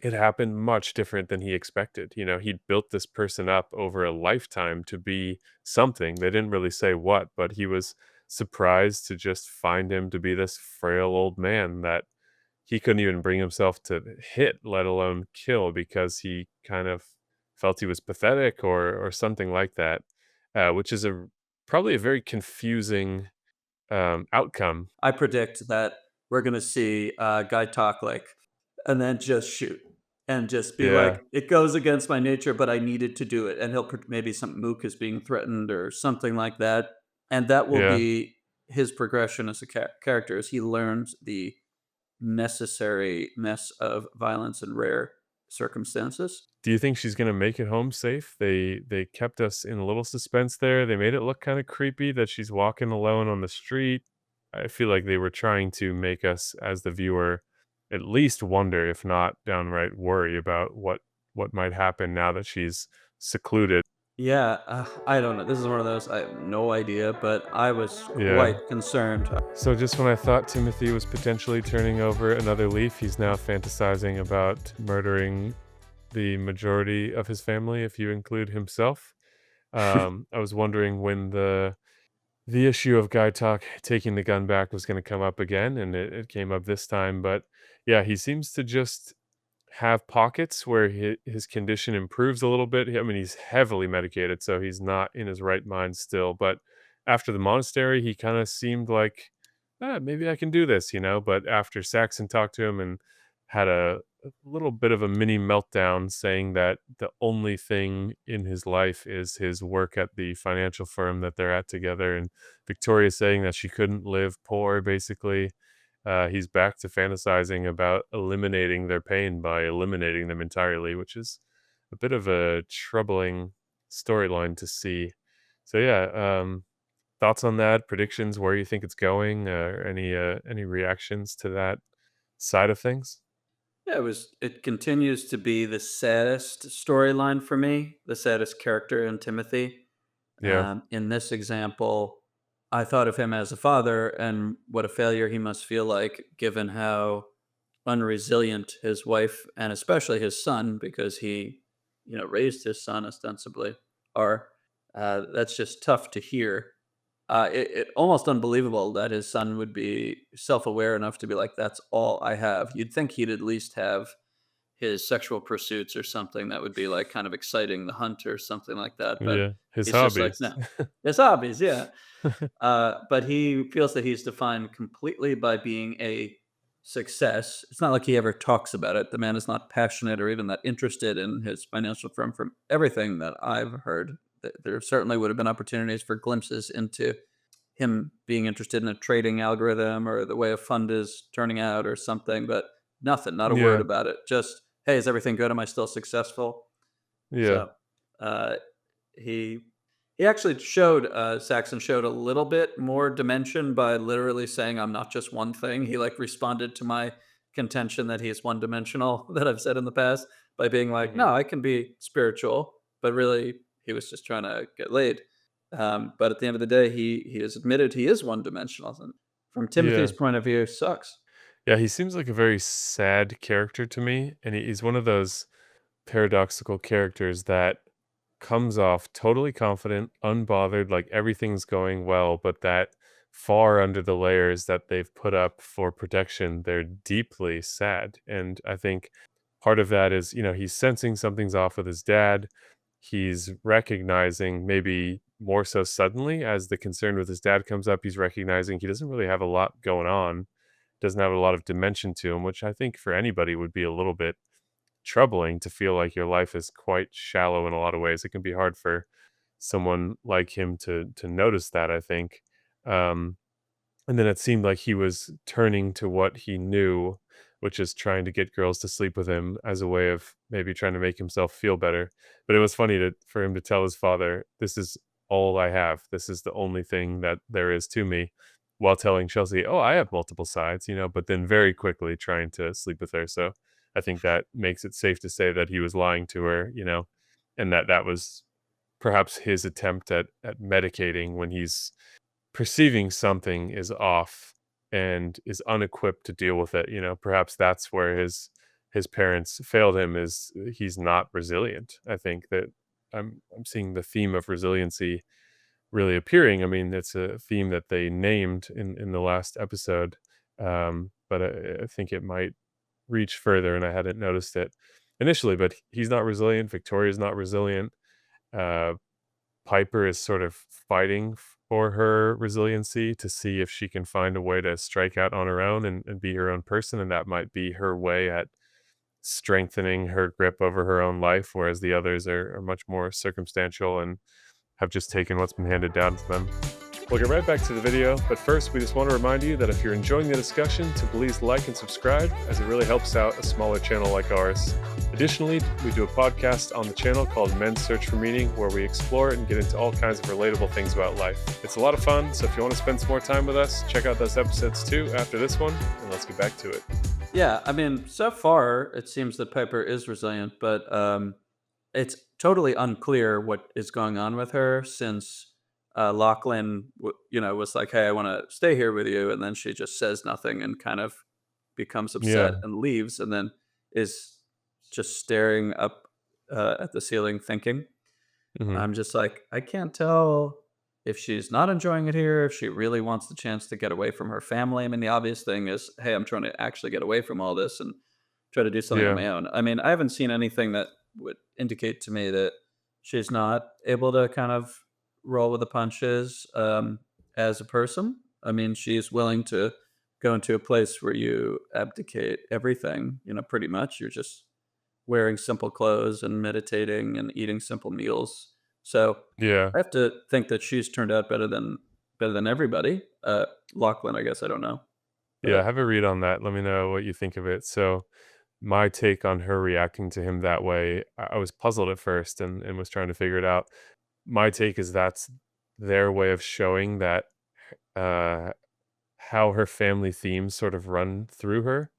it happened much different than he expected. He'd built this person up over a lifetime to be something. They didn't really say what, but he was surprised to just find him to be this frail old man that he couldn't even bring himself to hit, let alone kill, because he kind of felt he was pathetic or something like that, which is probably a very confusing outcome. I predict that we're gonna see guy talk like, and then just shoot, and just be Yeah, like, "It goes against my nature, but I needed to do it." And maybe some Mook is being threatened or something like that, and that will yeah. be his progression as a character as he learns the necessary mess of violence and rare circumstances. Do you think she's gonna make it home safe? They kept us in a little suspense there. They made it look kind of creepy that she's walking alone on the street. I feel like they were trying to make us, as the viewer, at least wonder, if not downright worry about what might happen now that she's secluded. Yeah, I don't know. This is one of those I have no idea, but I was Yeah. quite concerned. So just when I thought Timothy was potentially turning over another leaf, he's now fantasizing about murdering the majority of his family, if you include himself. I was wondering when the issue of Gaitok taking the gun back was going to come up again, and it came up this time. But yeah, he seems to just have pockets where his condition improves a little bit. I mean, he's heavily medicated, so he's not in his right mind still. But after the monastery, he kind of seemed like, maybe I can do this. But after Saxon talked to him and had a little bit of a mini meltdown, saying that the only thing in his life is his work at the financial firm that they're at together, and Victoria saying that she couldn't live poor, basically. He's back to fantasizing about eliminating their pain by eliminating them entirely, which is a bit of a troubling storyline to see. So yeah, thoughts on that? Predictions? Where you think it's going? Any reactions to that side of things? Yeah, it continues to be the saddest storyline for me, the saddest character in Timothy. Yeah, In this example, I thought of him as a father and what a failure he must feel like given how unresilient his wife and especially his son, because he, raised his son ostensibly, are. That's just tough to hear. It almost unbelievable that his son would be self-aware enough to be like, "That's all I have." You'd think he'd at least have his sexual pursuits or something that would be, like, kind of exciting, the hunt or something like that, but yeah. His he's just like, hobbies. "No." His hobbies, yeah. But he feels that he's defined completely by being a success. It's not like he ever talks about it. The man is not passionate or even that interested in his financial firm from everything that I've heard. There certainly would have been opportunities for glimpses into him being interested in a trading algorithm or the way a fund is turning out or something, but nothing, not a word Yeah, about it. Just, "Hey, is everything good? Am I still successful?" yeah, So, uh, he he actually showed, Saxon showed a little bit more dimension by literally saying, "I'm not just one thing." He, like, responded to my contention that he's one-dimensional that I've said in the past by being like, hmm "No, I can be spiritual," but really, he was just trying to get laid. But at the end of the day, he has admitted he is one-dimensional, and from Timothy's yeah. point of view, sucks. Yeah, he seems like a very sad character to me, and he's one of those paradoxical characters that comes off totally confident, unbothered, like everything's going well, but that far under the layers that they've put up for protection, they're deeply sad. And I think part of that is, he's sensing something's off with his dad. He's recognizing, maybe more so suddenly, as the concern with his dad comes up, he's recognizing he doesn't really have a lot going on, doesn't have a lot of dimension to him, which I think for anybody would be a little bit troubling, to feel like your life is quite shallow in a lot of ways. It can be hard for someone like him to notice that, I think. Um, and then it seemed like he was turning to what he knew, which is trying to get girls to sleep with him as a way of maybe trying to make himself feel better. But it was funny for him to tell his father, "This is all I have. This is the only thing that there is to me," while telling Chelsea, "Oh, I have multiple sides," but then very quickly trying to sleep with her. So I think that makes it safe to say that he was lying to her, and that was perhaps his attempt at medicating when he's perceiving something is off and is unequipped to deal with it. Perhaps that's where his his parents failed him is he's not resilient. I think that I'm seeing the theme of resiliency really appearing. I mean, it's a theme that they named in the last episode, but I think it might reach further, and I hadn't noticed it initially. But he's not resilient. Victoria's not resilient. Uh, Piper is sort of fighting for her resiliency to see if she can find a way to strike out on her own and be her own person, and that might be her way at strengthening her grip over her own life, whereas the others are much more circumstantial and have just taken what's been handed down to them. We'll get right back to the video, but first we just want to remind you that if you're enjoying the discussion, to please like and subscribe, as it really helps out a smaller channel like ours. Additionally, we do a podcast on the channel called Men's Search for Meaning, where we explore and get into all kinds of relatable things about life. It's a lot of fun, so if you want to spend some more time with us, check out those episodes too after this one, and let's get back to it. Yeah, I mean, so far it seems that Piper is resilient, but it's totally unclear what is going on with her since Lochlan, was like, "Hey, I want to stay here with you," and then she just says nothing and kind of becomes upset Yeah. and leaves, and then is just staring up at the ceiling, thinking. Hmm. I'm just like, I can't tell if she's not enjoying it here, if she really wants the chance to get away from her family. I mean, the obvious thing is, hey, I'm trying to actually get away from all this and try to do something on Yeah. my own. I mean, I haven't seen anything that would indicate to me that she's not able to kind of roll with the punches as a person. I mean, she's willing to go into a place where you abdicate everything, pretty much. You're just wearing simple clothes and meditating and eating simple meals. So Yeah. I have to think that she's turned out better than everybody. Lachlan, I guess I don't know, Yeah. but Have a read on that. Let me know what you think of it. So, my take on her reacting to him that way, I was puzzled at first and was trying to figure it out. My take is that's their way of showing that uh, how her family themes sort of run through her,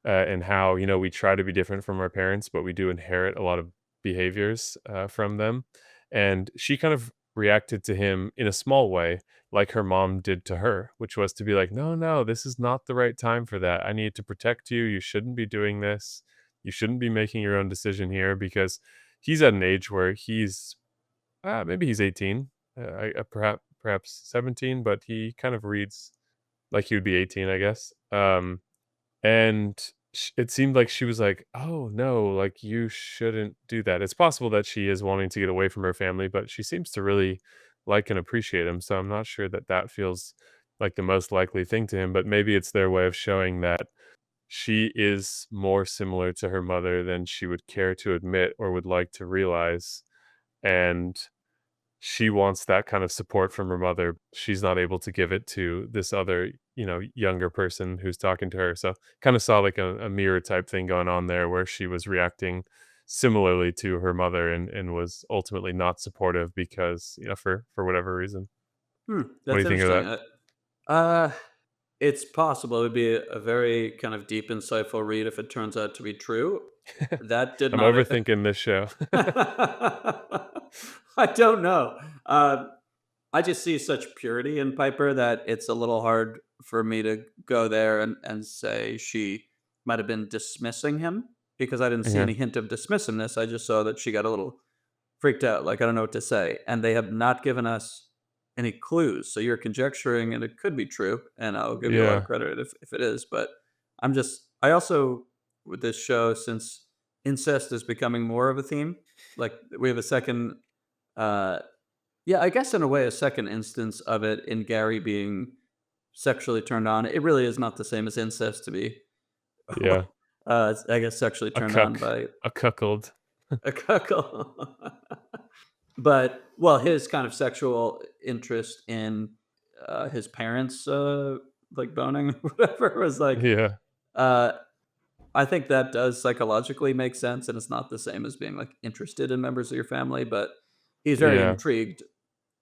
and how we try to be different from our parents, but we do inherit a lot of behaviors from them. And she kind of reacted to him in a small way, like her mom did to her, which was to be like, "No, no, this is not the right time for that. I need to protect you. You shouldn't be doing this. You shouldn't be making your own decision here," because he's at an age where he's maybe he's 18, perhaps 17, but he kind of reads like he would be 18, I guess. And it seemed like she was like, "Oh no, like you shouldn't do that." It's possible that she is wanting to get away from her family, but she seems to really like and appreciate him. So I'm not sure that that feels like the most likely thing to him, but maybe it's their way of showing that she is more similar to her mother than she would care to admit or would like to realize. And she wants that kind of support from her mother. She's not able to give it to this other, younger person who's talking to her. So kind of saw like a mirror type thing going on there where she was reacting similarly to her mother and was ultimately not supportive because, for whatever reason. What do that's you think of interesting. that? Uh, it's possible. It would be a very kind of deep, insightful read if it turns out to be true. That did I'm not. overthinking this show. I don't know. I just see such purity in Piper that it's a little hard for me to go there and say she might have been dismissing him because I didn't see Yeah. any hint of dismissiveness. I just saw that she got a little freaked out, like I don't know what to say. And they have not given us any clues. So you're conjecturing, and it could be true. And I'll give you a lot of Yeah. credit if it is. But I also, with this show, since incest is becoming more of a theme, like we have a second uh, yeah, I guess in a way, a second instance of it in Gary being sexually turned on. It really is not the same as incest to be, Yeah. I guess, sexually A turned on cuck. by A cuckold. a cuckold. But, well, his kind of sexual interest in his parents, like boning or whatever, was like, Yeah. uh, I think that does psychologically make sense, and it's not the same as being like interested in members of your family, but he's very Yeah. intrigued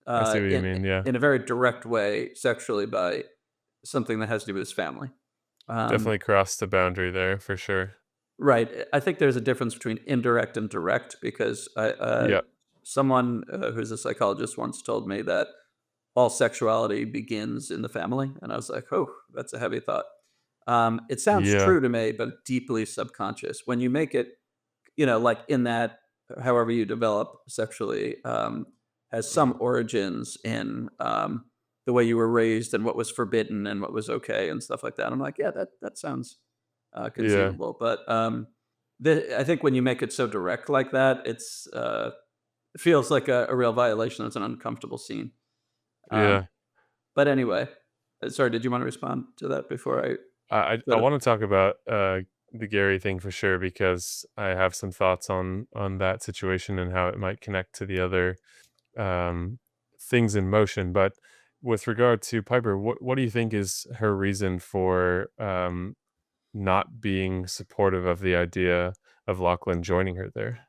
I see what you in mean. Yeah. in a very direct way sexually by something that has to do with his family. Definitely crossed the boundary there for sure. Right. I think there's a difference between indirect and direct because Yeah. someone who's a psychologist once told me that all sexuality begins in the family, and I was like, "Oh, that's a heavy thought." It sounds Yeah. true to me, but deeply subconscious. When you make it, like in that, however you develop sexually, has some origins in the way you were raised and what was forbidden and what was okay and stuff like that. I'm like, yeah, that sounds Yeah. conceivable. But I think when you make it so direct like that, it feels like a real violation. It's an uncomfortable scene. Um, Yeah. but anyway, sorry, did you want to respond to that before I I go to? wanna talk about, the Gary thing for sure because I have some thoughts on that situation and how it might connect to the other, um, things in motion, but with regard to Piper, what do you think is her reason for, not being supportive of the idea of Lochlan joining her there?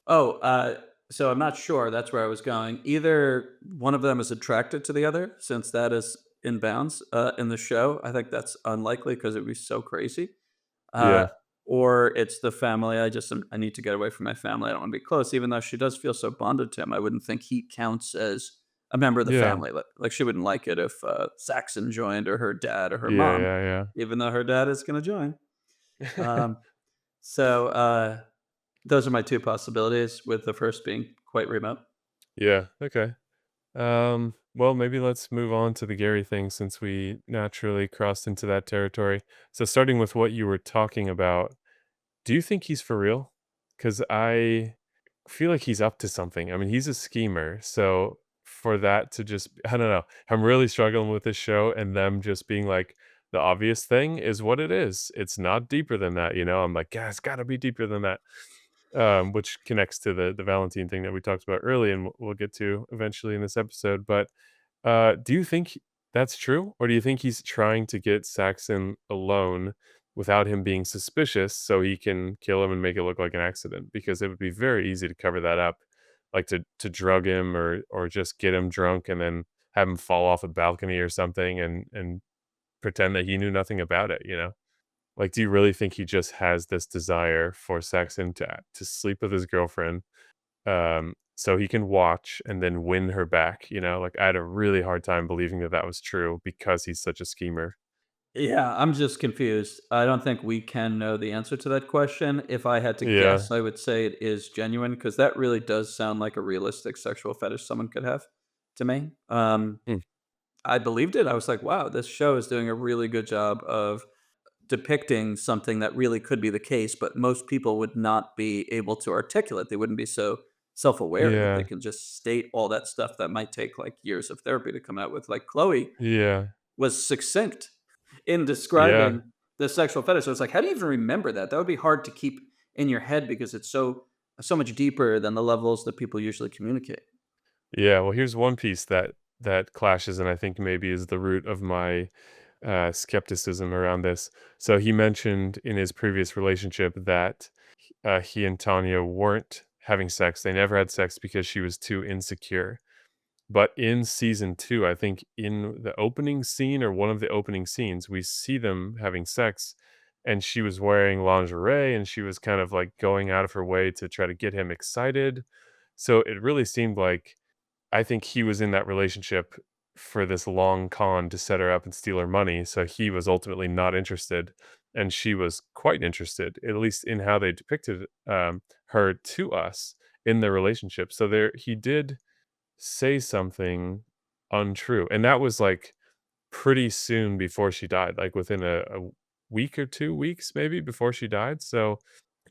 Oh, so I'm not sure. That's where I was going. Either one of them is attracted to the other, since that is in bounds in the show. I think that's unlikely because it would be so crazy. Uh, Yeah. or it's the family. I need to get away from my family. I don't want to be close, even though she does feel so bonded to him. I wouldn't think he counts as a member of the Yeah. family. Like she wouldn't like it if Saxon joined or her dad or her Yeah, mom, yeah, even though her dad is going to join. yeah. Um, so those are my two possibilities, with the first being quite remote. Yeah, okay. Well, maybe let's move on to the Gary thing since we naturally crossed into that territory. So, starting with what you were talking about, do you think he's for real? Because I feel like he's up to something. I mean, he's a schemer. So, for that to just, I don't know, I'm really struggling with this show and them just being like, the obvious thing is what it is. It's not deeper than that, you know? I'm like, yeah, it's got to be deeper than that, which connects to the Valentin thing that we talked about early, and we'll get to eventually in this episode. But do you think that's true, or do you think he's trying to get Saxon alone without him being suspicious, so he can kill him and make it look like an accident? Because it would be very easy to cover that up, like to drug him or just get him drunk and then have him fall off a balcony or something and pretend that he knew nothing about it. You know? Like, do you really think he just has this desire for Saxon to sleep with his girlfriend, so he can watch and then win her back, you know? Like, I had a really hard time believing that that was true because he's such a schemer. Yeah, I'm just confused. I don't think we can know the answer to that question. If I had to Yeah. guess, I would say it is genuine because that really does sound like a realistic sexual fetish someone could have to me. Mm. I believed it. I was like, wow, this show is doing a really good job of depicting something that really could be the case, but most people would not be able to articulate. They wouldn't be so self-aware that they Yeah. can just state all that stuff that might take like years of therapy to come out with. Like Chloe Yeah. was succinct in Yeah. describing the sexual fetish. So it's like, how do you even remember that? That would be hard to keep in your head because it's so much deeper than the levels that people usually communicate. Yeah, well, here's one piece that clashes and I think maybe is the root of my, skepticism around this. So he mentioned in his previous relationship that he and Tanya weren't having sex. They never had sex because she was too insecure. But in season 2, I think in the opening scene or one of the opening scenes, we see them having sex, and she was wearing lingerie, and she was kind of, like, going out of her way to try to get him excited. So it really seemed like I think he was in that relationship for this long con to set her up and steal her money, so he was ultimately not interested, and she was quite interested, at least in how they depicted, her to us in the relationship. So there he did say something untrue, and that was, like, pretty soon before she died, like, within a week or 2 weeks maybe before she died, so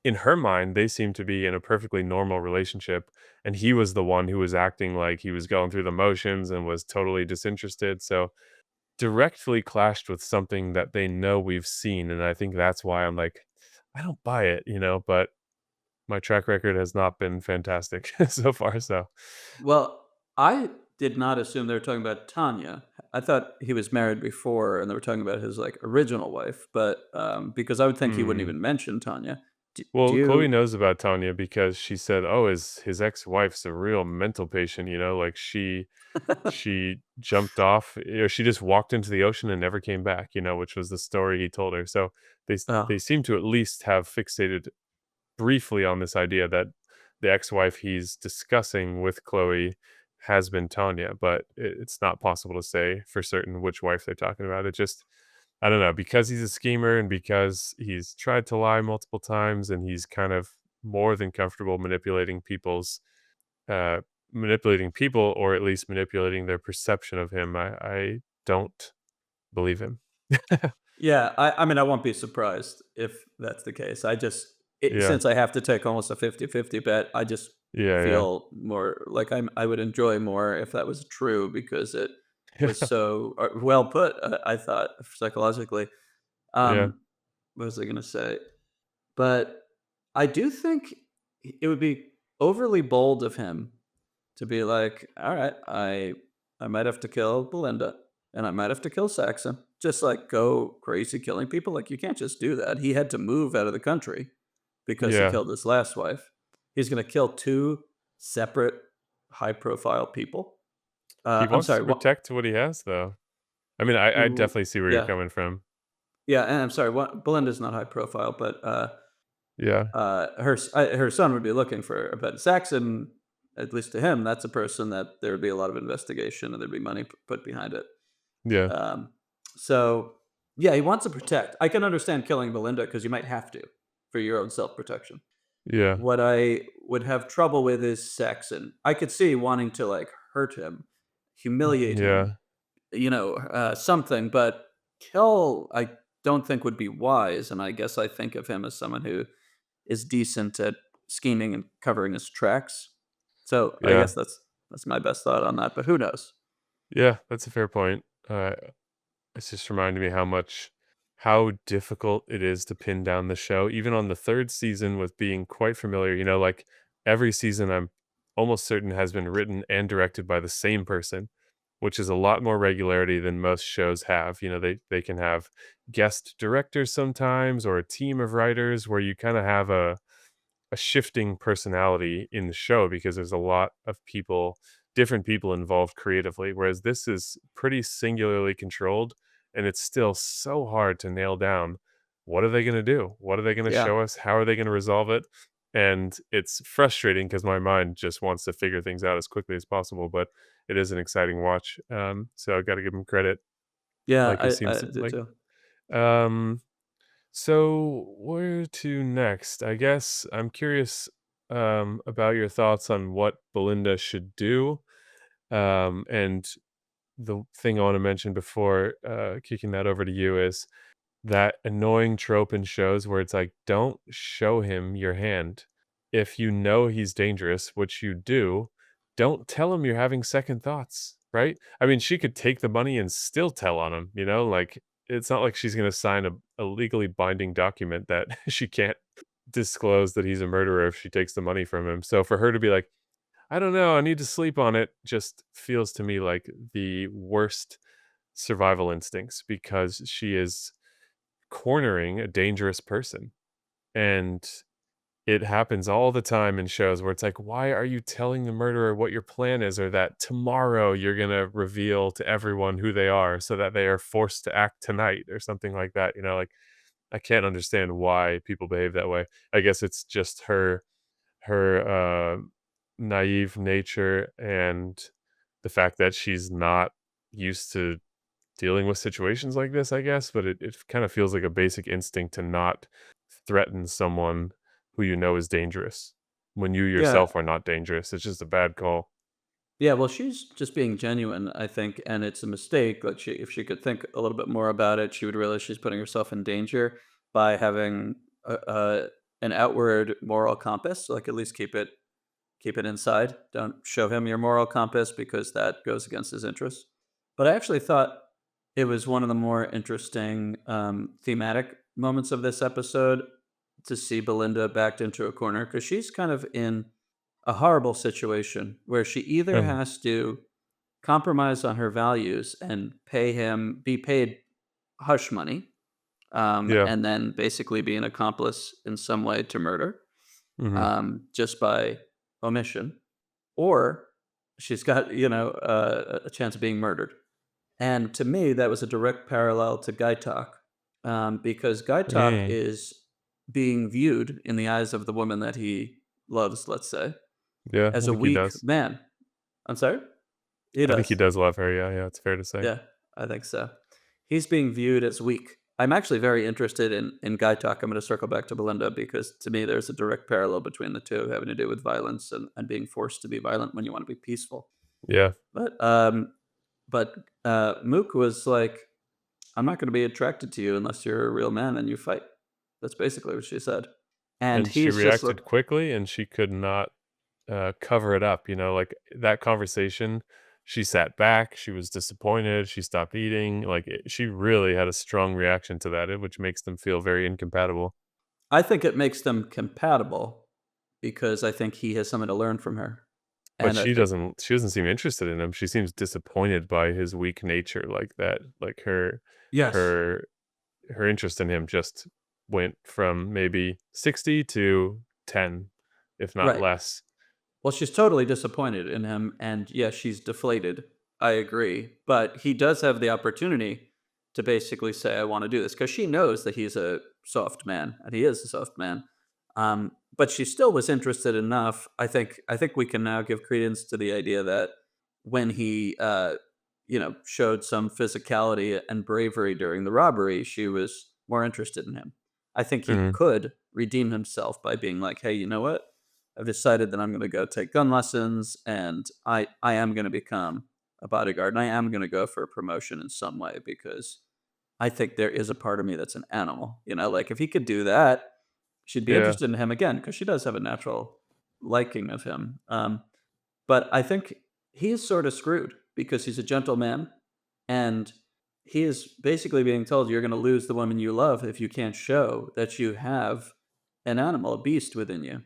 in her mind, they seemed to be in a perfectly normal relationship, and he was the one who was acting like he was going through the motions and was totally disinterested, so directly clashed with something that they know we've seen, and I think that's why I'm like, "I don't buy it," you know, but my track record has not been fantastic so far, so Well, I did not assume they were talking about Tanya. I thought he was married before and they were talking about his like original wife, but because I would think he wouldn't hmm. even mention Tanya. Do Well, Chloe you? knows about Tanya because she said, "Oh, his ex-wife's a real mental patient," you know, like, she jumped off, she just walked into the ocean and never came back, you know, which was the story he told her. So they Oh, seem to at least have fixated briefly on this idea that the ex-wife he's discussing with Chloe has been Tanya, but it's not possible to say for certain which wife they're talking about. It just I don't know, because he's a schemer and because he's tried to lie multiple times and he's kind of more than comfortable uh manipulating people, or at least manipulating their perception of him. I don't believe him. Yeah, I mean, I won't be surprised if that's the case. Yeah. Since I have to take almost a 50-50 bet, I just Yeah, yeah. feel more like I would enjoy more if that was true because it was so, well put, I thought, psychologically. Yeah. Um, what was I gonna say? But I do think it would be overly bold of him to be like, "All right, I might have to kill Belinda, and I might have to kill Saxon." Just, like, go crazy killing people, like, you can't just do that. He had to move out of the country because he Yeah. killed his last wife. He's gonna kill 2 separate high-profile people. He I'm wants sorry, to what protect what he has, though. I mean, I definitely see where you're yeah. coming from. Yeah, and I'm sorry, what Belinda's not high profile, but, Yeah. her son would be looking for her, but Saxon, at least to him, that's a person that there would be a lot of investigation and there'd be money put behind it. Yeah. Um, so yeah, he wants to protect. I can understand killing Belinda because you might have to for your own self protection. Yeah. What I would have trouble with is Saxon. I could see wanting to like hurt him, humiliate him, Yeah. something, but kill, I don't think would be wise. And I guess I think of him as someone who is decent at scheming and covering his tracks. So I Yeah. guess that's my best thought on that. But who knows? Yeah, that's a fair point. It's just reminded me how difficult it is to pin down the show, even on the 3rd season with being quite familiar, like, every season I'm almost certain has been written and directed by the same person, which is a lot more regularity than most shows have. They can have guest directors sometimes or a team of writers where you kinda have a shifting personality in the show because there's a lot of different people involved creatively, whereas this is pretty singularly controlled, and it's still so hard to nail down what are they going to do? What are they going to Yeah. show us? How are they going to resolve it? And it's frustrating because my mind just wants to figure things out as quickly as possible, but it is an exciting watch. So I got to give them credit, Yeah, like it I seems do like. too. Um, so where to next? I guess I'm curious about your thoughts on what Belinda should do. And the thing I want to mention before kicking that over to you is that annoying trope in shows where it's like, don't show him your hand. If you know he's dangerous, which you do, don't tell him you're having second thoughts, right? I mean, she could take the money and still tell on him, like it's not like she's going to sign a legally binding document that she can't disclose that he's a murderer if she takes the money from him. So for her to be like, I don't know, I need to sleep on it, just feels to me like the worst survival instincts because she is cornering a dangerous person. And it happens all the time in shows where it's like, why are you telling the murderer what your plan is, or that tomorrow you're going to reveal to everyone who they are so that they are forced to act tonight or something like that? Like I can't understand why people behave that way. I guess it's just her naive nature and the fact that she's not used to dealing with situations like this, I guess, but it kind of feels like a basic instinct to not threaten someone who you know is dangerous when you Yeah. yourself are not dangerous. It's just a bad call. Yeah, well, she's just being genuine, I think, and it's a mistake. Like, if she could think a little bit more about it, she would realize she's putting herself in danger by having an outward moral compass. Like, at least keep it inside. Don't show him your moral compass because that goes against his interests. But I actually thought it was one of the more interesting thematic moments of this episode to see Belinda backed into a corner because she's kind of in a horrible situation where she either Um, has to compromise on her values and be paid hush money, yeah. and then basically be an accomplice in some way to murder, Mhm. just by omission, or she's got a chance of being murdered. And to me, that was a direct parallel to Gaitok, because Gaitok Mm. is being viewed in the eyes of the woman that he loves, let's say, Yeah, as I a think he weak does. man. I'm sorry? He I think he does. does love her. Yeah, yeah, it's fair to say. Yeah, I think so. he's being viewed as weak. I'm actually very interested in Gaitok. I'm going to circle back to Belinda because to me there's a direct parallel between the two having to do with violence and being forced to be violent when you want to be peaceful. Yeah, But Mook was like, "I'm not going to be attracted to you unless you're a real man and you fight." That's basically what she said. And and she he's just look. reacted quickly, and she could not, cover it up, like, that conversation, she sat back, she was disappointed, she stopped eating, like, she really had a strong reaction to that, which makes them feel very incompatible. I think it makes them compatible because I think he has something to learn from her, But and I think she doesn't seem interested in him, she seems disappointed by his weak nature like that, like, yes, her her interest in him just went from maybe 60 to 10, if not right. less. Well, she's totally disappointed in him, and yes, she's deflated. I agree, but he does have the opportunity to basically say, "I want to do this," because she knows that he's a soft man, and he is a soft man. But she still was interested enough. I think we can now give credence to the idea that when he, showed some physicality and bravery during the robbery, she was more interested in him. I think he Mhm, could redeem himself by being like, "Hey, you know what? I've decided that I'm going to go take gun lessons, and I am going to become a bodyguard, and I am going to go for a promotion in some way because I think there is a part of me that's an animal." Like if he could do that, she'd be yeah, interested in him again because she does have a natural liking of him. But I think he is sort of screwed because he's a gentleman, and he is basically being told you're going to lose the woman you love if you can't show that you have an animal, a beast within you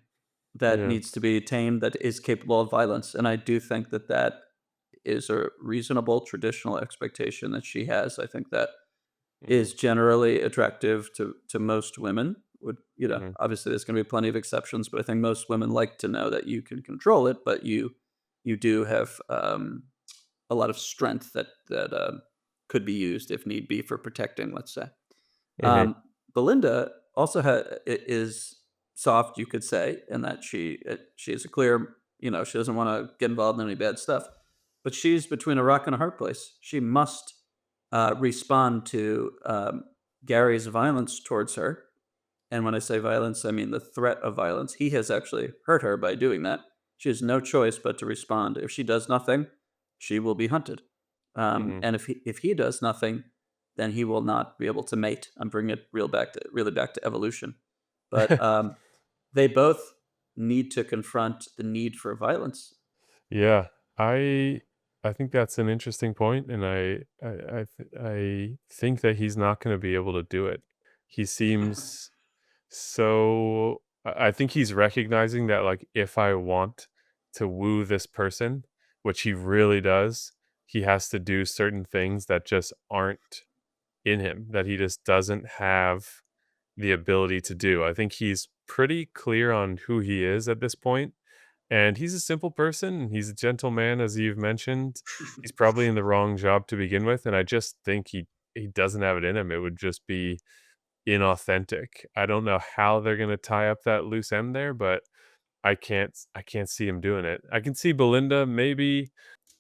that yeah, needs to be tamed, that is capable of violence. And I do think that that is a reasonable traditional expectation that she has. I think that mhm, is generally attractive to most women. mhm, Obviously there's going to be plenty of exceptions, but I think most women like to know that you can control it, but you do have a lot of strength that could be used if need be for protecting, let's say. mhm, Um, Belinda also is soft, you could say, in that she is a clear, she doesn't want to get involved in any bad stuff, but she's between a rock and a hard place. She must respond to Gary's violence towards her, and when I say violence, I mean the threat of violence. He has actually hurt her by doing that. She has no choice but to respond. If she does nothing, she will be hunted. mhm. And if he does nothing, then he will not be able to mate. I'm bringing it really back to evolution. But they both need to confront the need for violence. Yeah, I I think that's an interesting point, and I think that he's not gonna be able to do it. He seems so I think he's recognizing that, like, if I want to woo this person, which he really does, he has to do certain things that just aren't in him, that he just doesn't have the ability to do. I think he's pretty clear on who he is at this point, and he's a simple person. He's a gentleman, as you've mentioned. He's probably in the wrong job to begin with, and I just think he doesn't have it in him. It would just be inauthentic. I don't know how they're gonna tie up that loose end there, but I can't see him doing it. I can see Belinda maybe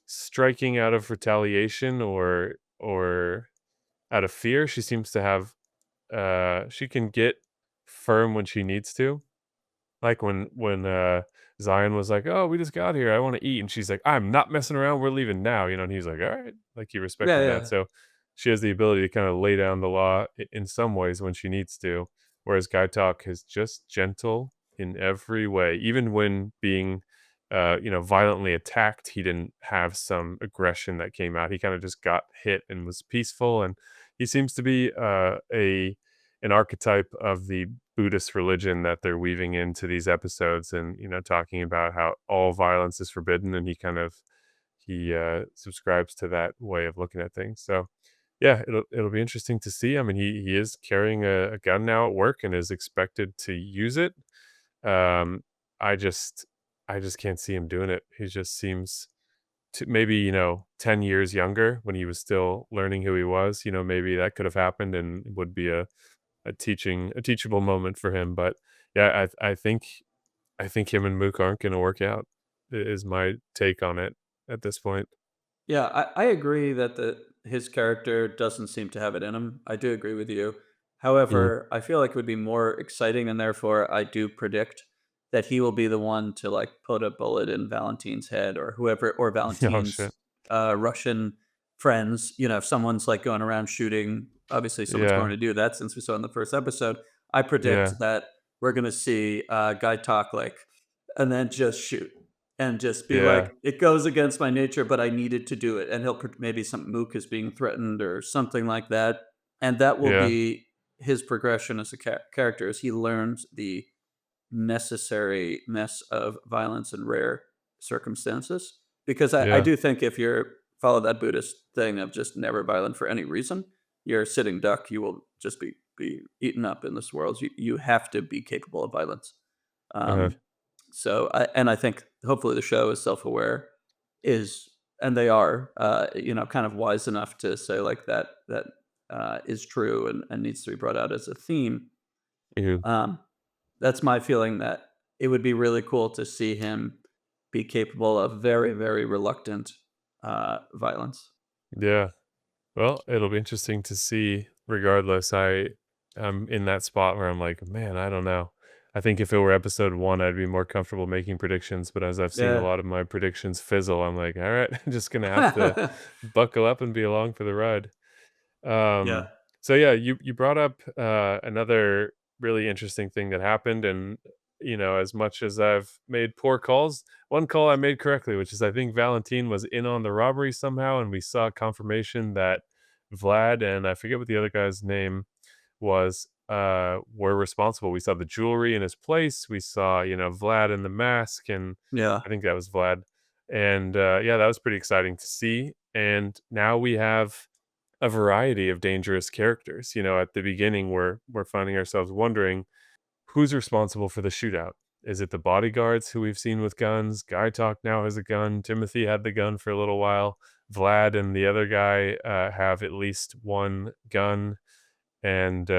striking out of retaliation or out of fear. She seems to have she can get firm when she needs to. Like when Zion was like, "Oh, we just got here. I want to eat," and she's like, "I'm not messing around. We're leaving now." And he's like, "All right." Like he Yeah, respected that. yeah. So she has the ability to kind of lay down the law in some ways when she needs to, whereas Guy Talk is just gentle in every way. Even when being, violently attacked, he didn't have some aggression that came out. He kind of just got hit and was peaceful. And he seems to be a an archetype of the Buddhist religion that they're weaving into these episodes and, talking about how all violence is forbidden, and he subscribes to that way of looking at things. So, yeah, it'll be interesting to see. I mean, he is carrying a gun now at work and is expected to use it. Um, I just I just can't see him doing it. He just seems to maybe, 10 years younger when he was still learning who he was, maybe that could have happened and would be a teachable moment for him. But yeah, I think him and Mook aren't gonna work out, is my take on it at this point. Yeah, I agree that his character doesn't seem to have it in him. I do agree with you. Mhm. However, I feel like it would be more exciting, and therefore I do predict that he will be the one to like put a bullet in Valentin's head or whoever or Oh, Valentin's shit. Russian friends. You know, if someone's like going around shooting, obviously someone's going Yeah. to do that since we saw in the first episode. I Yeah. predict that we're going to see Guy talk like, and then just shoot and just be Yeah. like, "It goes against my nature, but I needed to do it." And he'll maybe some Mook is being threatened or something like that, and that will Yeah. be his progression as a character as he learns the necessary mess of violence in rare circumstances. Because I Yeah. do think if you're follow that Buddhist thing of just never violent for any reason, you're a sitting duck. You will just be eaten up in this world. You have to be capable of violence. Uh-huh. Um, I think hopefully the show is self-aware, is and they are, kind of wise enough to say like that is true and needs to be brought out as a theme. Mhm. Um, that's my feeling that it would be really cool to see him be capable of very, very reluctant, violence. Yeah. Well, it'll be interesting to see regardless. I'm in that spot where I'm like, "Man, I don't know." I think if it were episode 1, I'd be more comfortable making predictions, but as I've seen a Yeah. lot of my predictions fizzle, I'm like, "Alright, I'm just gonna have to buckle up and be along for the ride." Yeah. Um, so yeah, you brought up another really interesting thing that happened, and as much as I've made poor calls, one call I made correctly, which is I think Valentin was in on the robbery somehow, and we saw confirmation that Vlad and I forget what the other guy's name was were responsible. We saw the jewelry in his place. We saw Vlad in the mask, and Yeah. I think that was Vlad. And yeah, that was pretty exciting to see. And now we have a variety of dangerous characters. At the beginning, we're finding ourselves wondering who's responsible for the shootout. Is it the bodyguards who we've seen with guns? Gaitok now has a gun. Timothy had the gun for a little while. Vlad and the other guy have at least one gun, and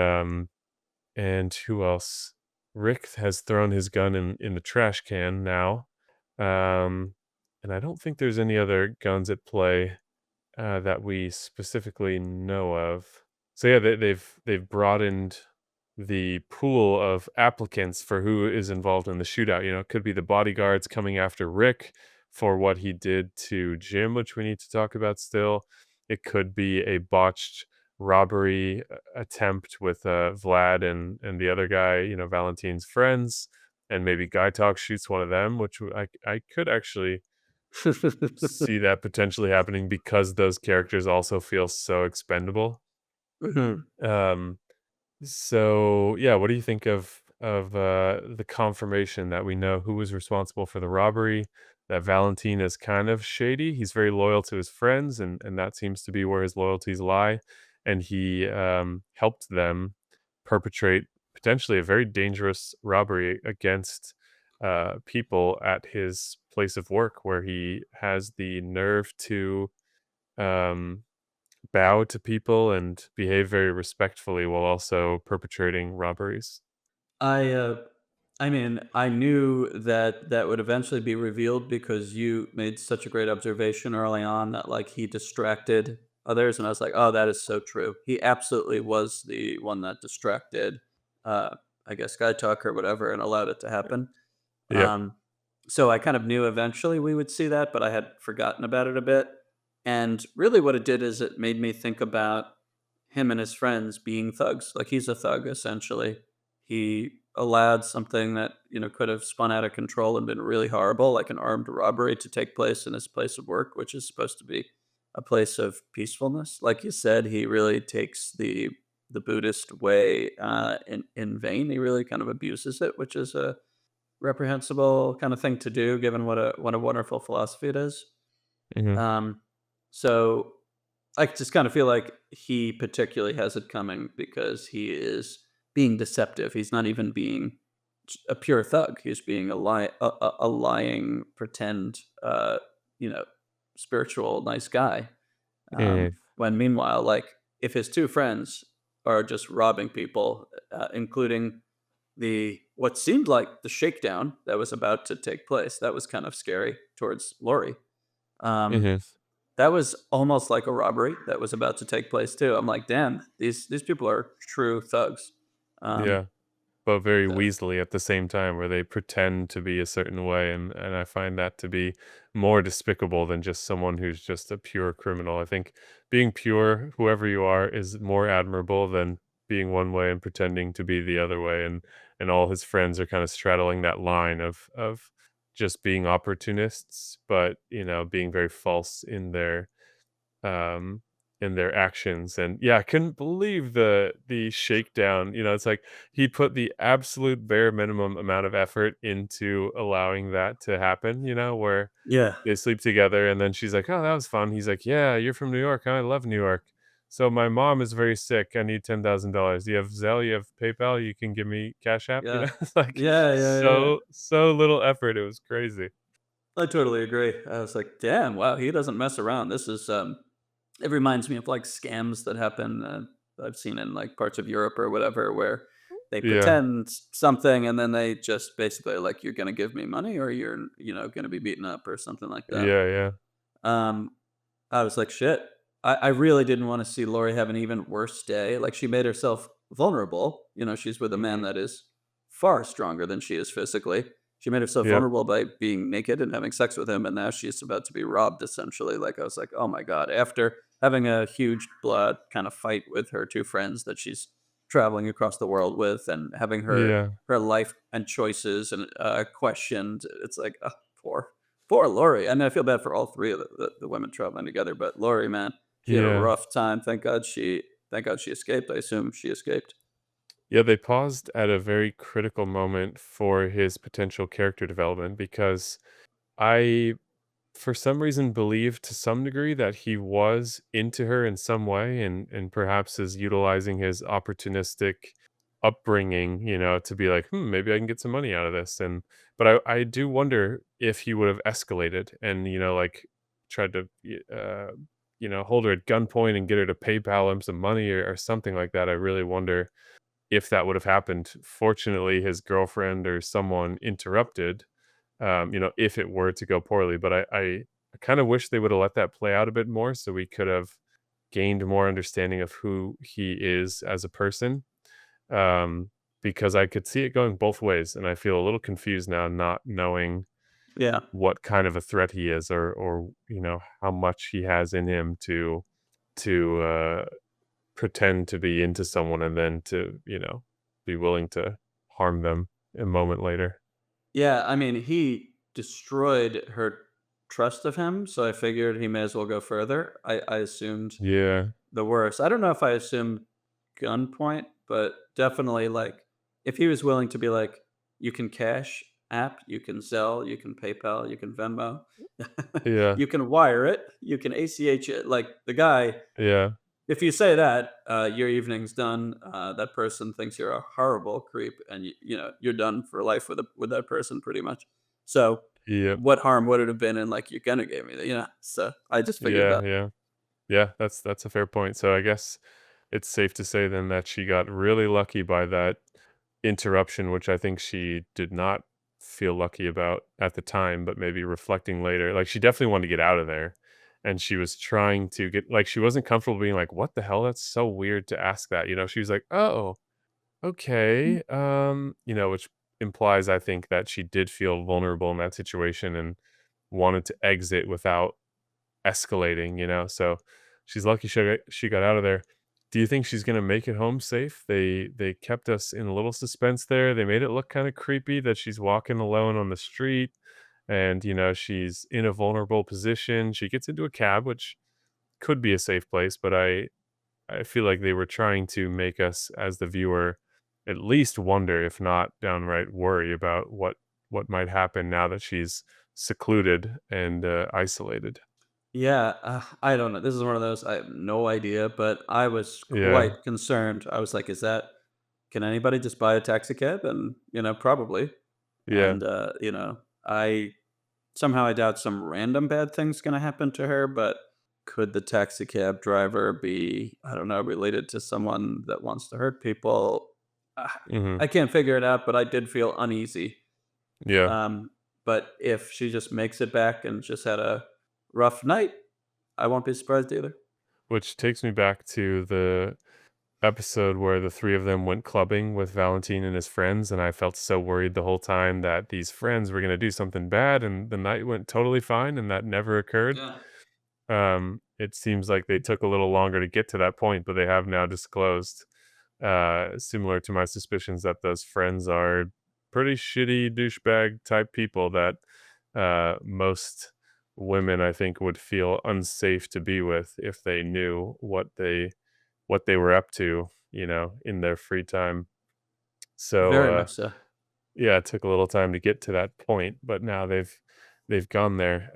who else? Rick has thrown his gun in the trash can now, um, and I don't think there's any other guns at play that we specifically know of. So yeah, they've broadened the pool of applicants for who is involved in the shootout. It could be the bodyguards coming after Rick for what he did to Jim, which we need to talk about still. It could be a botched robbery attempt with Vlad and the other guy, Valentin's friends, and maybe Guy Talk shoots one of them, which I could actually see that potentially happening because those characters also feel so expendable. Mhm. Um, so yeah, what do you think of the confirmation that we know who was responsible for the robbery? That Valentin is kind of shady. He's very loyal to his friends, and that seems to be where his loyalties lie. And he helped them perpetrate potentially a very dangerous robbery against people at his place of work, where he has the nerve to um, bow to people and behave very respectfully while also perpetrating robberies. I, I mean, I knew that that would eventually be revealed because you made such a great observation early on that like he distracted others, and I was like, "Oh, that is so true." He absolutely was the one that distracted, uh, I guess, Guy Talk or whatever, and allowed it to happen. Yep. Um, so I kind of knew eventually we would see that, but I had forgotten about it a bit. And really, what it did is it made me think about him and his friends being thugs. Like he's a thug essentially. He allowed something that could have spun out of control and been really horrible, like an armed robbery, to take place in his place of work, which is supposed to be a place of peacefulness. Like you said, he really takes the Buddhist way in vain. He really kind of abuses it, which is a reprehensible kind of thing to do, given what a wonderful philosophy it is. Mhm. Um, so I just kind of feel like he particularly has it coming because he is being deceptive. He's not even being a pure thug. He's being a lying pretend, you know, spiritual nice guy. Mhm. When meanwhile, like if his two friends are just robbing people, including the what seemed like the shakedown that was about to take place, that was kind of scary towards Laurie. Um, Mhm. That was almost like a robbery that was about to take place too. I'm like, "Damn, these people are true thugs." Um, Yeah. But very the weaselly at the same time, where they pretend to be a certain way, and I find that to be more despicable than just someone who's just a pure criminal. I think being pure, whoever you are, is more admirable than being one way and pretending to be the other way, and all his friends are kind of straddling that line of just being opportunists, but, being very false um, in their actions. And yeah, I couldn't believe the shakedown. It's like he put the absolute bare minimum amount of effort into allowing that to happen, where Yeah, they sleep together and then she's like, "Oh, that was fun." He's like, "Yeah, you're from New York. Huh? I love New York. So my mom is very sick. I need $10,000. You have Zelle, you have PayPal, you can give me Cash App." yeah. It's like Yeah. so little effort. It was crazy. I totally agree. I was like, "Damn, wow, he doesn't mess around." This is, it reminds me of, like, scams that happen, I've seen in, like, parts of Europe or whatever, where they Yeah. pretend something and then they just basically like, "You're gonna give me money or you're, gonna be beaten up," or something like that. Yeah, yeah. Um, I was like, "Shit." I really didn't wanna see Laurie have an even worse day. Like, she made herself vulnerable. She's with a man Mhm. that is far stronger than she is physically. She made herself Yep. vulnerable by being naked and having sex with him, and now she's about to be robbed, essentially. Like, I was like, "Oh my god." After having a huge blood kind of fight with her 2 friends that she's traveling across the world with and having Yeah. her life and choices and, questioned, it's like, oh, poor Laurie. I mean, I feel bad for all 3 of the women traveling together, but Laurie, man, she had a Yeah. rough time. Thank God she escaped. I assume she escaped. Yeah, they paused at a very critical moment for his potential character development because I, for some reason, believe to some degree that he was into her in some way and perhaps is utilizing his opportunistic upbringing, to be like, maybe I can get some money out of this. But I do wonder if he would have escalated and, like tried to, hold her at gunpoint and get her to PayPal him some money or something like that. I really wonder if that would have happened. Fortunately, his girlfriend or someone interrupted, if it were to go poorly. But I kind of wish they would have let that play out a bit more so we could have gained more understanding of who he is as a person. Um, because I could see it going both ways, and I feel a little confused now, not knowing Yeah. what kind of a threat he is, or how much he has in him to pretend to be into someone and then to, be willing to harm them a moment later. Yeah, I mean, he destroyed her trust of him, so I figured he may as well go further. I assumed Yeah. the worst. I don't know if I assumed gunpoint, but definitely, like, if he was willing to be like, "You can cash app, you can Zelle, you can PayPal, you can Venmo, Yeah. you can wire it, you can ACH it," like, the guy, Yeah. if you say that, your evening's done. That person thinks you're a horrible creep, and you're done for life with that person, pretty much. So, Yep. what harm would it have been in like you're gonna give me that? So I just figured Yeah, that. yeah. Yeah, that's a fair point. So I guess it's safe to say then that she got really lucky by that interruption, which I think she did not feel lucky about at the time, but maybe reflecting later. Like she definitely wanted to get out of there. And she was trying to get like she wasn't comfortable being like, what the hell? That's so weird to ask that. She was like, oh, okay. Which implies I think that she did feel vulnerable in that situation and wanted to exit without escalating, so she's lucky she got out of there. Do you think she's gonna make it home safe? They kept us in a little suspense there. They made it look kind of creepy that she's walking alone on the street and she's in a vulnerable position. She gets into a cab, which could be a safe place, but I feel like they were trying to make us as the viewer at least wonder, if not downright worry about what might happen now that she's secluded and isolated. Yeah, I don't know. This is one of those, I have no idea, but I was Yeah. quite concerned. I was like, can anybody just buy a taxi cab? And, probably. Yeah. And, I somehow I doubt some random bad thing's gonna happen to her, but could the taxi cab driver be, I don't know, related to someone that wants to hurt people? Ah, Mhm. I can't figure it out, but I did feel uneasy. Yeah. Um, but if she just makes it back and just had a rough night, I won't be surprised either. which takes me back to the episode where the 3 of them went clubbing with Valentin and his friends, and I felt so worried the whole time that these friends were gonna do something bad, and the night went totally fine, and that never occurred. Yeah. It seems like they took a little longer to get to that point, but they have now disclosed, similar to my suspicions that those friends are pretty shitty douchebag type people that most women I think would feel unsafe to be with if they knew what they were up to, in their free time. So Very much so. yeah, it took a little time to get to that point, but now they've gone there.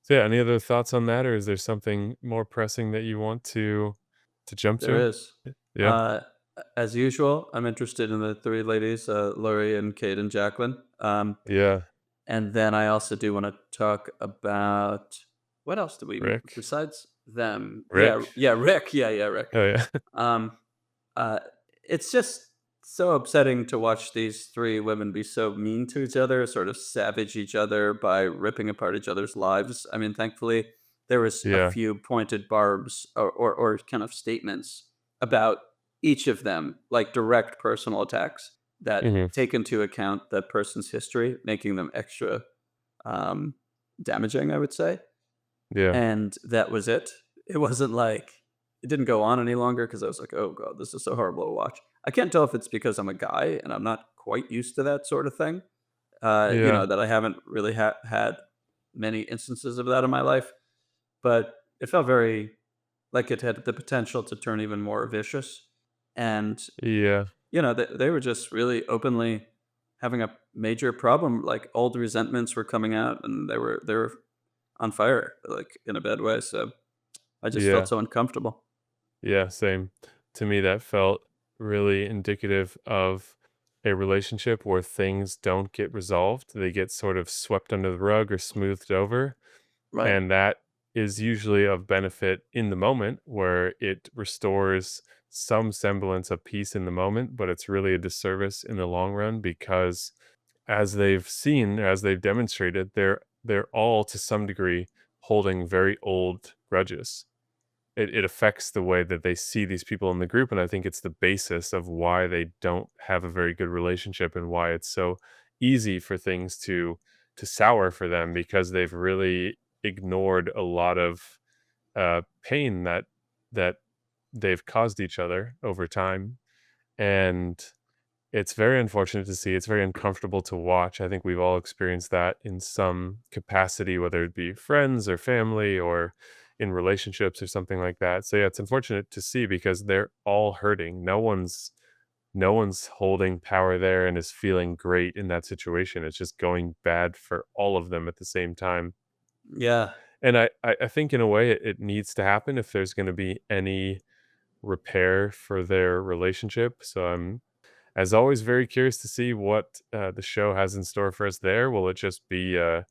So yeah, any other thoughts on that, or is there something more pressing that you want to jump There to? is. Yeah, Uh, as usual, I'm interested in the 3 ladies, Laurie and Kate and Jaclyn. yeah, And then I also do wanna talk about what else do we Rick, besides them? Yeah, Rick. yeah, Rick. Yeah, yeah, Rick. Oh yeah, Um, uh, it's just so upsetting to watch these 3 women be so mean to each other, sort of savage each other by ripping apart each other's lives. I mean, thankfully, there was a yeah, few pointed barbs or kind of statements about each of them, like direct personal attacks that hmm, take into account that person's history, making them extra, um, damaging, I would say. yeah, And that was it. It wasn't like it didn't go on any longer because I was like, "Oh god, this is so horrible to watch." I can't tell if it's because I'm a guy and I'm not quite used to that sort of thing, yeah, that I haven't really had many instances of that in my life, but it felt very like it had the potential to turn even more vicious, and, yeah, they were just really openly having a major problem, like, old resentments were coming out, and they were on fire, like, in a bad way, so I just felt yeah, so uncomfortable. yeah. Same. To me, that felt really indicative of a relationship where things don't get resolved; they get sort of swept under the rug or smoothed over. Right. And that is usually of benefit in the moment where it restores some semblance of peace in the moment, but it's really a disservice in the long run because as they've seen, as they've demonstrated, they're all to some degree holding very old grudges. It affects the way that they see these people in the group, and I think it's the basis of why they don't have a very good relationship and why it's so easy for things to sour for them because they've really ignored a lot of pain that they've caused each other over time, and it's very unfortunate to see. It's very uncomfortable to watch. I think we've all experienced that in some capacity, whether it be friends or family or in relationships or something like that. So yeah, it's unfortunate to see because they're all hurting. No one's holding power there and is feeling great in that situation. It's just going bad for all of them at the same time. Yeah. And I think in a way it needs to happen if there's going to be any repair for their relationship. So I'm as always, very curious to see what the show has in store for us there. Will it just be a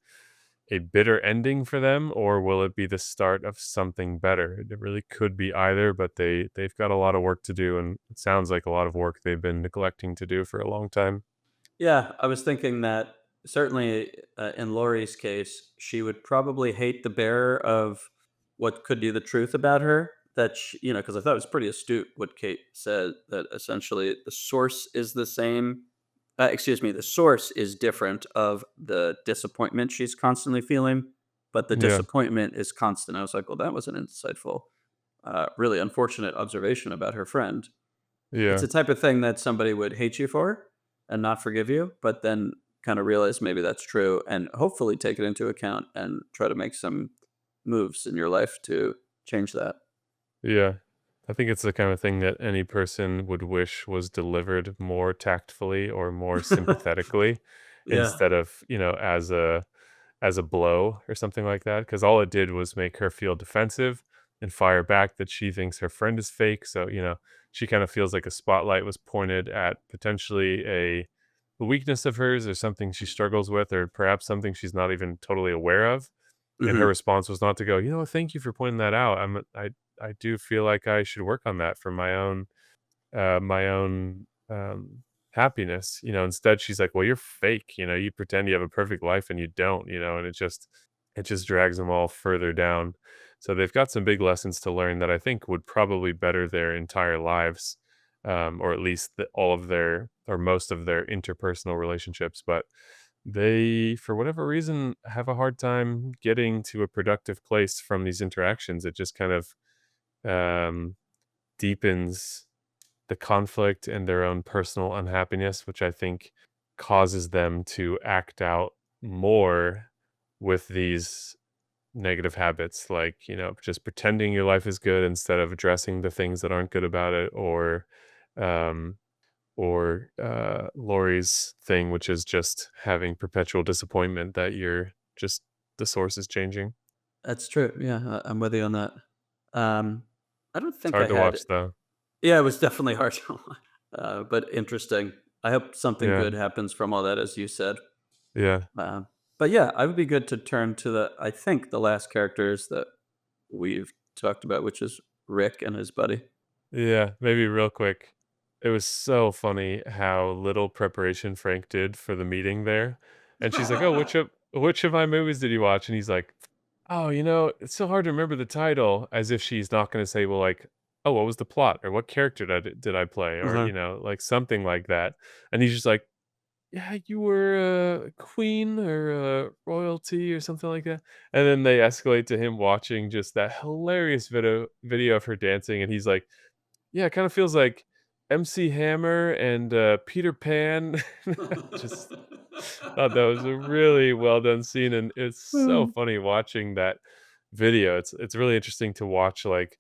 bitter ending for them, or will it be the start of something better? It really could be either, but they've got a lot of work to do, and it sounds like a lot of work they've been neglecting to do for a long time. Yeah, I was thinking that certainly, in Laurie's case, she would probably hate the bearer of what could be the truth about her, that because I thought it was pretty astute what Kate said, that essentially the source is the same excuse me, the source is different of the disappointment she's constantly feeling, but the Yeah, disappointment is constant. I was like, "Well, that was an insightful, really unfortunate observation about her friend." It's yeah, the type of thing that somebody would hate you for and not forgive you, but then kind of realize maybe that's true and hopefully take it into account and try to make some moves in your life to change that. yeah. I think it's the kind of thing that any person would wish was delivered more tactfully or more sympathetically Yeah. instead of, as a blow or something like that, because all it did was make her feel defensive and fire back that she thinks her friend is fake. So, she kind of feels like a spotlight was pointed at potentially a weakness of hers or something she struggles with, or perhaps something she's not even totally aware of. And her Mhm. response was not to go, thank you for pointing that out. I do feel like I should work on that for my own happiness. Instead she's like, well, you're fake. You pretend you have a perfect life and you don't. And it just drags them all further down. So they've got some big lessons to learn that I think would probably better their entire lives, or at least all of their or most of their interpersonal relationships. But they, for whatever reason, have a hard time getting to a productive place from these interactions. It just kind of um, deepens the conflict and their own personal unhappiness, which I think causes them to act out more with these negative habits, like, just pretending your life is good instead of addressing the things that aren't good about it, um, Laurie's thing, which is just having perpetual disappointment that you're just the source is changing. That's true. Yeah, I'm with you on that. Um, I don't It's think I hard to had. watch though. Yeah, it was definitely hard to watch, but interesting. I hope something Yeah, good happens from all that, as you said. yeah. Uh, but yeah, I would be good to turn to I think the last characters that we've talked about, which is Rick and his buddy. Yeah, maybe real quick. It was so funny how little preparation Frank did for the meeting there. And she's like, "Oh, which of my movies did you watch?" And he's like, "Oh, it's so hard to remember the title," as if she's not going to say, "Well, like, oh, what was the plot or what character did I play?" or, Uh-huh. like something like that. And he's just like, "Yeah, you were a queen or a royalty or something like that." And then they escalate to him watching just that hilarious video of her dancing and he's like, yeah, it kinda feels like MC Hammer and, Peter Pan. Just thought that was a really well done scene, and it's so Mm. funny watching that video. It's really interesting to watch, like,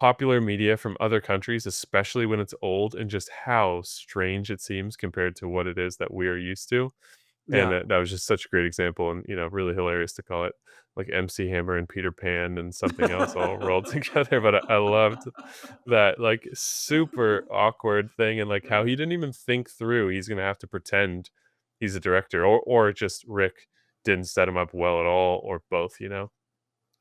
popular media from other countries, especially when it's old, and just how strange it seems compared to what it is that we are used to. And Yeah. that was just such a great example and, really hilarious to call it, like, MC Hammer and Peter Pan and something else all rolled together, but I loved that, like, super awkward thing and, like, how he didn't even think through he's gonna have to pretend he's a director or just Rick didn't set him up well at all or both.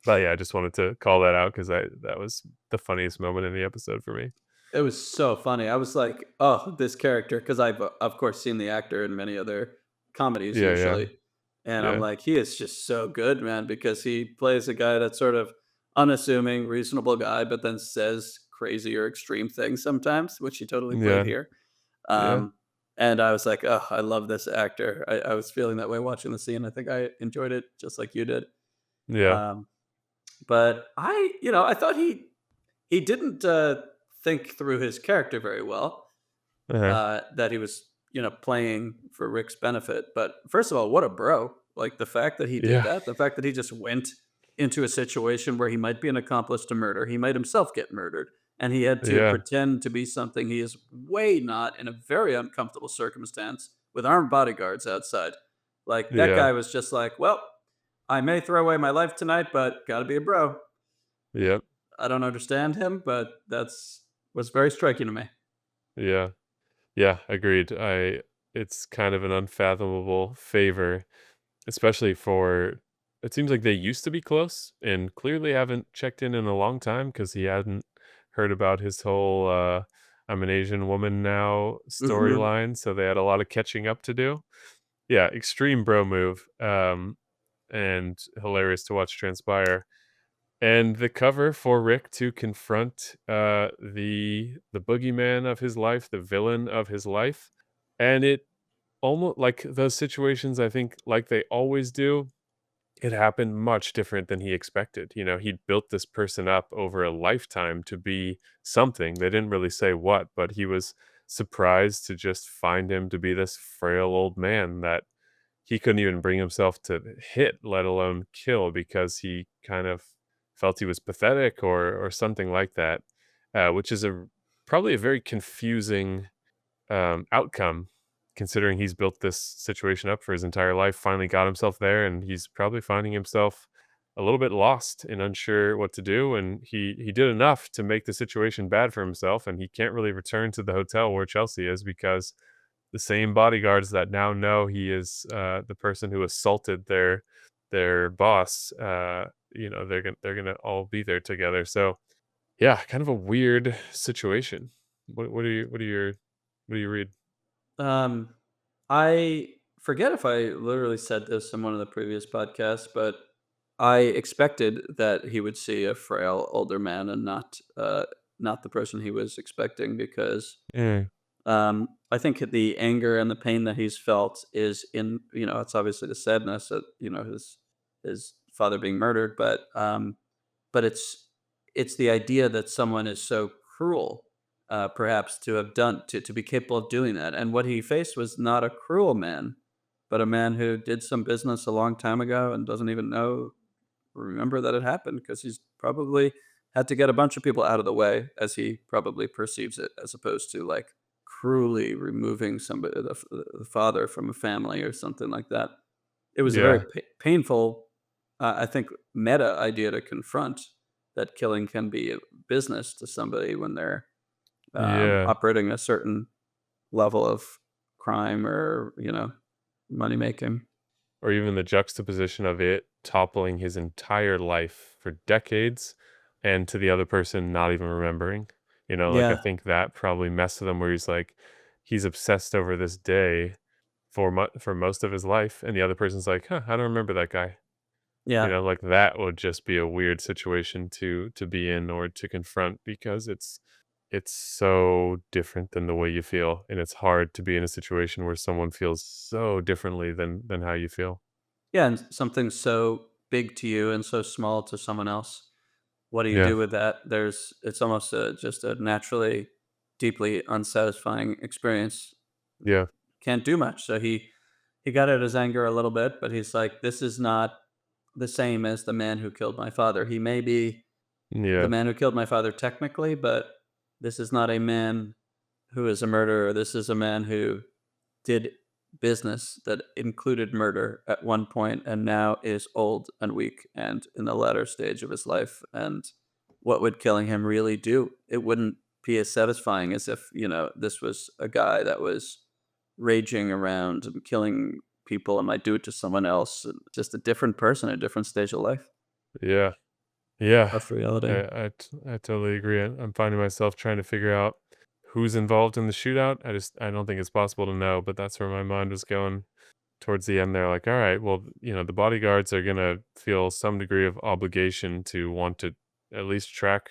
But, yeah, I just wanted to call that out because that was the funniest moment in the episode for me. It was so funny. I was like, "Oh, this character," because I've, of course, seen the actor in many other comedies Yeah, yeah, usually, and I'm yeah, like, "He is just so good, man," because he plays a guy that's sort of unassuming, reasonable guy, but then says crazy or extreme things sometimes, which he totally played yeah, here. yeah, Um, and I was like, "Oh, I love this actor." I was feeling that way watching the scene. I think I enjoyed it just like you did. yeah, Um, but I thought he didn't, think through his character very well, uh-huh, that he was, playing for Rick's benefit, but first of all, what a bro. Like, the fact that he did yeah, that, the fact that he just went into a situation where he might be an accomplice to murder, he might himself get murdered, and he had to yeah, pretend to be something he is way not in a very uncomfortable circumstance with armed bodyguards outside. Like, that yeah, guy was just like, "Well, I may throw away my life tonight, but gotta be a bro." yep, I don't understand him, but that's was very striking to me. yeah. Yeah, agreed. It's kind of an unfathomable favor, especially for it seems like they used to be close and clearly haven't checked in a long time because he hadn't heard about his whole I'm an Asian woman now Mhm. storyline, so they had a lot of catching up to do. Yeah, extreme bro move. And hilarious to watch transpire. And the cover for Rick to confront the boogeyman of his life, the villain of his life. And it almost like those situations, I think, like they always do, it happened much different than he expected. He'd built this person up over a lifetime to be something. They didn't really say what, but he was surprised to just find him to be this frail old man that he couldn't even bring himself to hit, let alone kill, because he kind of felt he was pathetic or something like that, which is probably a very confusing outcome, considering he's built this situation up for his entire life, finally got himself there, and he's probably finding himself a little bit lost and unsure what to do. And he did enough to make the situation bad for himself, and he can't really return to the hotel where Chelsea is because the same bodyguards that now know he is the person who assaulted their boss. They're gonna all be there together. So yeah, kind of a weird situation. What do you read? Um, I forget if I literally said this in one of the previous podcasts, but I expected that he would see a frail older man and not the person he was expecting because Mm, I think the anger and the pain that he's felt is in it's obviously the sadness that his father being murdered, but it's the idea that someone is so cruel, perhaps to have done to be capable of doing that. And what he faced was not a cruel man, but a man who did some business a long time ago and doesn't even remember that it happened because he's probably had to get a bunch of people out of the way as he probably perceives it, as opposed to like cruelly removing somebody, the father from a family or something like that. It was a very yeah, painful, I think, meta idea to confront that killing can be a business to somebody when they're yeah. operating a certain level of crime or money making. Or even the juxtaposition of it toppling his entire life for decades and to the other person not even remembering. Like, I Yeah, think that probably messed with him where he's like, he's obsessed over this day for most of his life, and the other person's like, "Huh, I don't remember that guy." yeah. Like, that would just be a weird situation to be in or to confront because it's so different than the way you feel, and it's hard to be in a situation where someone feels so differently than how you feel. Yeah, and something so big to you and so small to someone else. What do you Yeah, do with that? It's almost just a naturally deeply unsatisfying experience. yeah, Can't do much. So he got at his anger a little bit, but he's like, this is not the same as the man who killed my father. He may be the yeah, man who killed my father technically, but this is not a man who is a murderer. This is a man who did business that included murder at one point and now is old and weak and in the latter stage of his life. And what would killing him really do? It wouldn't be as satisfying as if, this was a guy that was raging around and killing people and might do it to someone else. Just a different person, a different stage of life, yeah, yeah. of reality. I totally agree. I'm finding myself trying to figure out who's involved in the shootout. I don't think it's possible to know, but that's where my mind was going towards the end there. Like, all right, well, the bodyguards are gonna feel some degree of obligation to want to at least track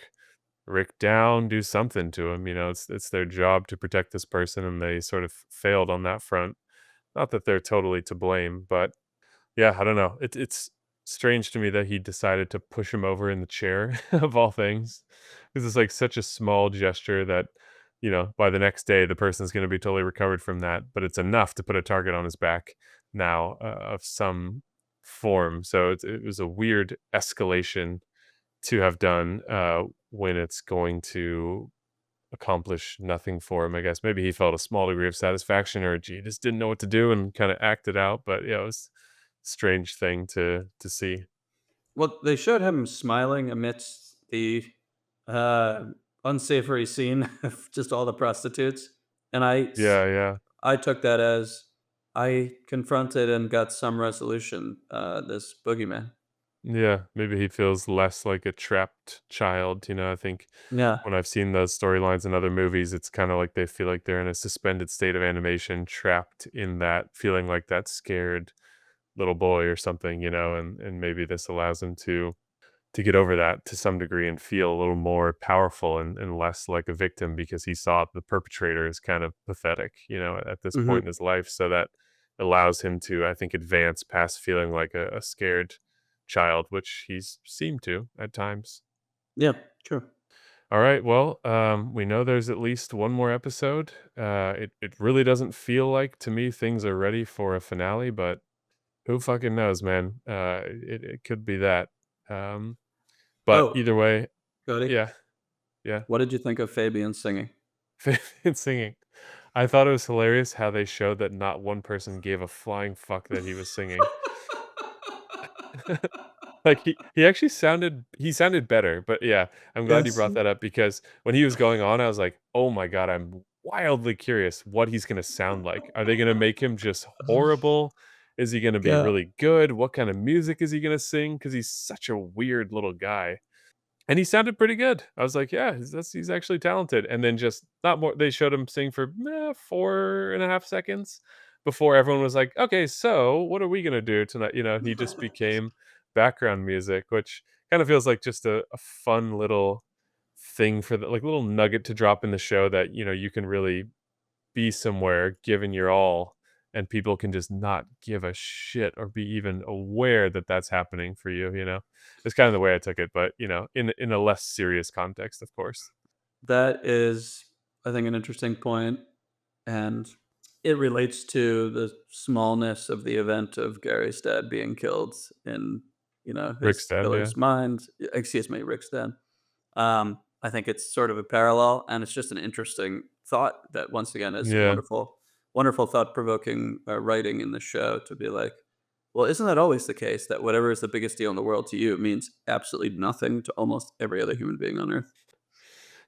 Rick down, do something to him. It's their job to protect this person, and they sort of failed on that front. Not that they're totally to blame, but yeah, I don't know. It's strange to me that he decided to push him over in the chair of all things. Because it's like such a small gesture that, by the next day the person's going to be totally recovered from that, but it's enough to put a target on his back now, of some form. So it was a weird escalation to have done, when it's going to accomplish nothing for him. I guess maybe he felt a small degree of satisfaction, or he just didn't know what to do and kind of acted out. But yeah, it was a strange thing to see. Well, they showed him smiling amidst the uh, unsavory scene of just all the prostitutes, and Yeah, yeah, I took that as I confronted and got some resolution. This boogeyman. yeah. Maybe he feels less like a trapped child. I think Yeah. when I've seen those storylines in other movies, it's kind of like they feel like they're in a suspended state of animation, trapped in that feeling like that scared little boy or something. And maybe this allows him to get over that to some degree and feel a little more powerful and less like a victim because he saw the perpetrator as kind of pathetic, at this point in Hmm. his life. So that allows him to, I think, advance past feeling like a scared child, which he's seemed to at times. Yeah. True. All right. Well, we know there's at least one more episode. It really doesn't feel like to me things are ready for a finale, but who fucking knows, man? It could be that. Um, but Oh, either way, Cody, yeah, yeah. what did you think of Fabian singing? Fabian singing. I thought it was hilarious how they showed that not one person gave a flying fuck that he was singing. Like, he actually sounded better, but yeah, I'm glad you Yes. brought that up because when he was going on, I was like, "Oh my god, I'm wildly curious what he's gonna sound like. Are they gonna make him just horrible? Is he gonna be Yeah. really good? What kind of music is he gonna sing? Because he's such a weird little guy." And he sounded pretty good. I was like, "Yeah, he's actually talented." And then just not more they showed him sing for, 4.5 seconds before everyone was like, "Okay, so what are we gonna do tonight?" He just became background music, which kind of feels like just a fun little thing for the like little nugget to drop in the show that you can really be somewhere given your all and people can just not give a shit or be even aware that that's happening for you. It's kind of the way I took it, but in a less serious context, of course. That is, I think, an interesting point, and it relates to the smallness of the event of Gary's dad being killed in, Rick's his dead, yeah. killer's mind. Excuse me, Rick's dad. I think it's sort of a parallel, and it's just an interesting thought that once again is Yeah. wonderful, wonderful thought-provoking writing in the show to be like, well, isn't that always the case that whatever is the biggest deal in the world to you means absolutely nothing to almost every other human being on Earth?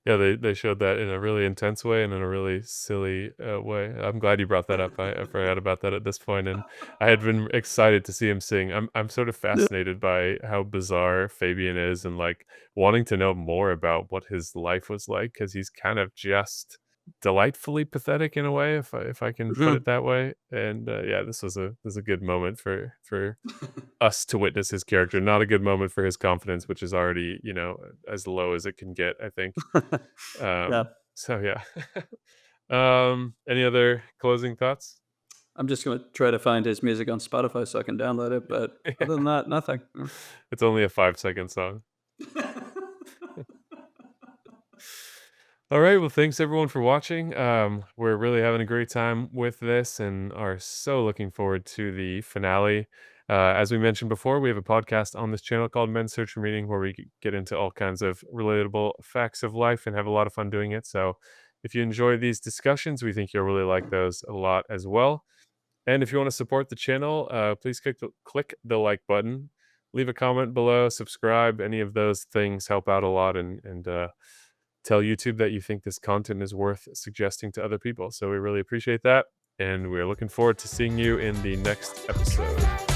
Yeah, they showed that in a really intense way and in a really silly way. I'm glad you brought that up. I forgot about that at this point, and I had been excited to see him sing. I'm sort of fascinated by how bizarre Fabian is, and like wanting to know more about what his life was like because he's kind of just delightfully pathetic in a way, if I can put it Mhm. that way. And yeah, this was a good moment for us to witness his character. Not a good moment for his confidence, which is already as low as it can get, I think. Yeah. So yeah. Any other closing thoughts? I'm just gonna try to find his music on Spotify so I can download it, but other than that, nothing. Mm. It's only a 5-second song. All right. Well, thanks everyone for watching. We're really having a great time with this and are so looking forward to the finale. As we mentioned before, we have a podcast on this channel called Men's Search for Meaning where we get into all kinds of relatable facts of life and have a lot of fun doing it. So if you enjoy these discussions, we think you'll really like those a lot as well. And if you want to support the channel, please click the like button, leave a comment below, subscribe. Any of those things help out a lot, and tell YouTube that you think this content is worth suggesting to other people. So we really appreciate that, and we're looking forward to seeing you in the next episode.